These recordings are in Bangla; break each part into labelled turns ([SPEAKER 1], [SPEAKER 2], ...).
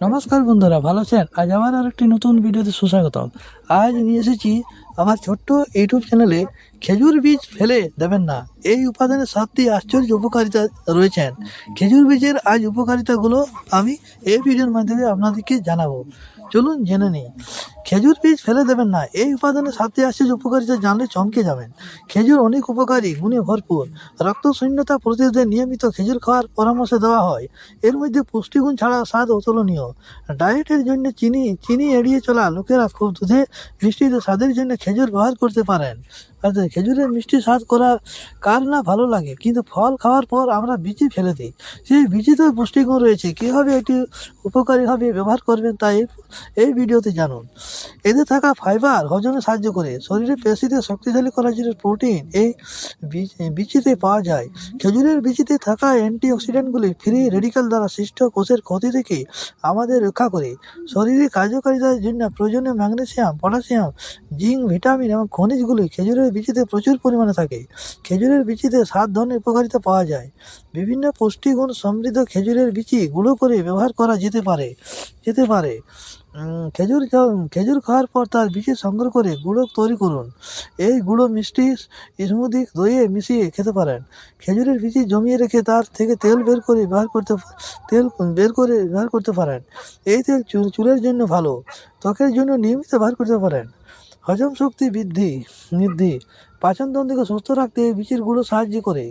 [SPEAKER 1] নমস্কার বন্ধুরা, ভালো আছেন? আজ আবার আরেকটি নতুন ভিডিওতে সুস্বাগতম। আজ নিয়ে এসেছি আমার ছোট্ট ইউটিউব চ্যানেলে খেজুর বীজ ফেলে দেবেন না, এই উপাদানের 7টি আশ্চর্য উপকারিতা রয়েছেন। খেজুর বীজের আজ উপকারিতাগুলো আমি এই ভিডিওর মাধ্যমে আপনাদেরকে জানাবো। চলুন জেনে নিই। খেজুর বীজ ফেলে দেবেন না, এই উপাদানের 7টি আশ্চর্য উপকারিতা জানলে চমকে যাবেন। খেজুর অনেক উপকারী গুণে ভরপুর। রক্তশূন্যতা প্রতিরোধে নিয়মিত খেজুর খাওয়ার পরামর্শ দেওয়া হয়। এর মধ্যে পুষ্টিগুণ ছাড়া স্বাদ অতুলনীয়। ডায়েটের জন্য চিনি এড়িয়ে চলা লোকেরা খুব দুধে মিষ্টিতে স্বাদের জন্য খেজুর ব্যবহার করতে পারেন। খেজুরের মিষ্টি স্বাদ করা কার না ভালো লাগে, কিন্তু ফল খাওয়ার পর আমরা বিচি ফেলে দিই। সেই বিচিতেও পুষ্টিগুণ রয়েছে। কীভাবে এটি উপকারীভাবে ব্যবহার করবেন তাই এই ভিডিওতে জানুন। এতে থাকা ফাইবার হজমে সাহায্য করে। শরীরে পেশিতে শক্তিশালী করার জন্য প্রোটিন এই বিচিতে পাওয়া যায়। খেজুরের বিচিতে থাকা অ্যান্টিঅক্সিডেন্টগুলি ফ্রি রেডিক্যাল দ্বারা সৃষ্ট কোষের ক্ষতি থেকে আমাদের রক্ষা করে। শরীরে কার্যকারিতার জন্য প্রয়োজনীয় ম্যাগনেসিয়াম, পটাশিয়াম, জিঙ্ক, ভিটামিন এবং খনিজগুলি খেজুরের বিচিতে প্রচুর পরিমাণে থাকে। খেজুরের বিচিতে 7 ধরনের উপকারিতা পাওয়া যায়। বিভিন্ন পুষ্টিগুণ সমৃদ্ধ খেজুরের বিচি গুঁড়ো করে ব্যবহার করা যেতে পারে। খেজুর খাওয়ার পর তার বিচি সংগ্রহ করে গুঁড়ো তৈরি করুন। এই গুঁড়ো মিষ্টি, স্মুদি, দইয়ে মিশিয়ে খেতে পারেন। খেজুরের বিচি জমিয়ে রেখে তার থেকে তেল বের করে ব্যবহার করতে পারেন। এই তেল চুলের জন্য ভালো। ত্বকের জন্য নিয়মিত ব্যবহার করতে পারেন। হজম শক্তি বৃদ্ধি পাচনতন্ত্রকে সুস্থ রাখতে এই বীজের গুঁড়ো সাহায্য করে।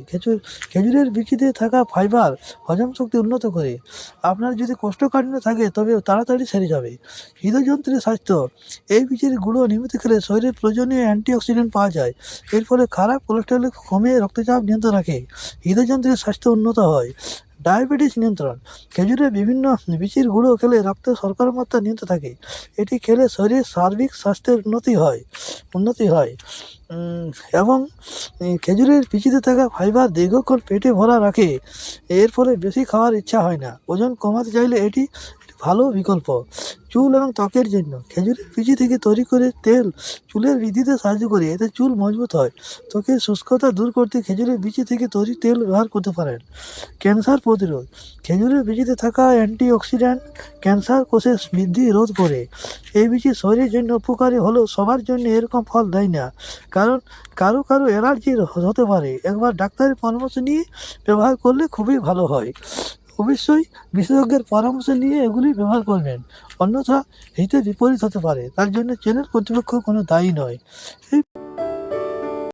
[SPEAKER 1] খেজুরের বীচিতে থাকা ফাইবার হজম শক্তি উন্নত করে। আপনার যদি কোষ্ঠকাঠিন্য থাকে তবে তাড়াতাড়ি সেরে যাবে। হৃদযন্ত্রের স্বাস্থ্য, এই বীজের গুঁড়ো নিয়মিত খেলে শরীরে প্রয়োজনীয় অ্যান্টিঅক্সিডেন্ট পাওয়া যায়। এর ফলে খারাপ কোলেস্টেরল কমে রক্তচাপ নিয়ন্ত্রণ রাখে। হৃদযন্ত্রের স্বাস্থ্য উন্নত হয়। ডায়াবেটিস নিয়ন্ত্রণ, খেজুরের বিভিন্ন বীজের গুঁড়ো খেলে রক্তে শর্করার মাত্রা নিয়ন্ত্রণ থাকে। এটি খেলে শরীরের সার্বিক স্বাস্থ্যের উন্নতি হয় এবং খেজুরের বিচিতে থাকা ফাইবার দীর্ঘক্ষণ পেটে ভরা রাখে। এর ফলে বেশি খাওয়ার ইচ্ছা হয় না। ওজন কমাতে চাইলে এটি ভালো বিকল্প। চুল এবং ত্বকের জন্য, খেজুরের বিচি থেকে তৈরি করে তেল চুলের বৃদ্ধিতে সাহায্য করে। এতে চুল মজবুত হয়। ত্বকের শুষ্কতা দূর করতে খেজুরের বিচি থেকে তৈরি তেল ব্যবহার করতে পারেন। ক্যান্সার প্রতিরোধ, খেজুরের বিচিতে থাকা অ্যান্টিঅক্সিডেন্ট ক্যান্সার কোষের বৃদ্ধি রোধ করে। এই বিচি শরীরের জন্য উপকারী হলেও সবার জন্য এরকম ফল দেয় না, কারণ কারো অ্যালার্জি হতে পারে। একবার ডাক্তারের পরামর্শ নিয়ে ব্যবহার করলে খুবই ভালো হয়। অবশ্যই বিশেষজ্ঞের পরামর্শ নিয়ে এগুলি ব্যবহার করবেন, অন্যথা হিতে বিপরীত হতে পারে। তার জন্য চ্যানেল কর্তৃপক্ষ কোনো দায়ী নয়। এই